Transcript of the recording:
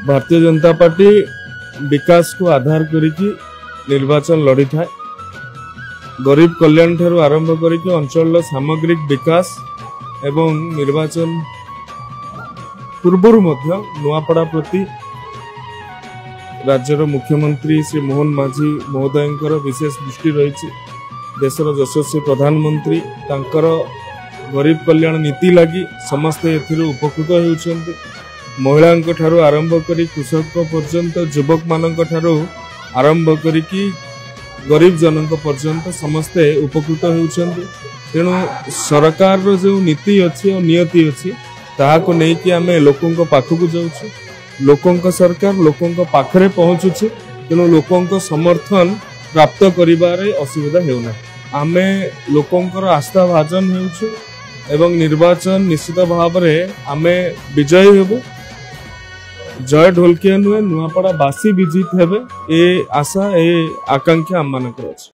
Bharatiya Janata party विकास को आधार करिकी निर्वाचन लड़ी था। गरीब कल्याण ठारू आरंभ करिकी अंचल सामग्रिक विकास एवं निर्वाचन पूर्वर नुआपड़ा प्रति राज्यर मुख्यमंत्री श्री मोहन माझी महोदय विशेष दृष्टि रही। देशर यशस्वी प्रधानमंत्री तांकर गरीब कल्याण नीति लगी समस्ते उपकृत होउछन्ति। महिला ठारू आरंभ करी कृषक पर्यंत युवक मानक ठारू आरंभ करी गरीब जनक पर्यंत समस्ते उपकृत होउछन्ति। तेणु सरकार रो जो नीति अच्छी और नियति अच्छी ताहाको नहीं कि आमे लोकों पाखक जाउछु। लोकों सरकार लोकों पाखरे पहुँचुछि। तेणु लोकों समर्थन प्राप्त करिबारे असुविधा हेउना। आमे लोकों आस्था भाजन हेउछु एवं निर्वाचन निश्चित भाव में आमे विजयी हेबु। जय ढोलकिया नुहे नुआपड़ा बासी विजित हेबे ए आशा ए आकांक्षा आम मानकर अछि।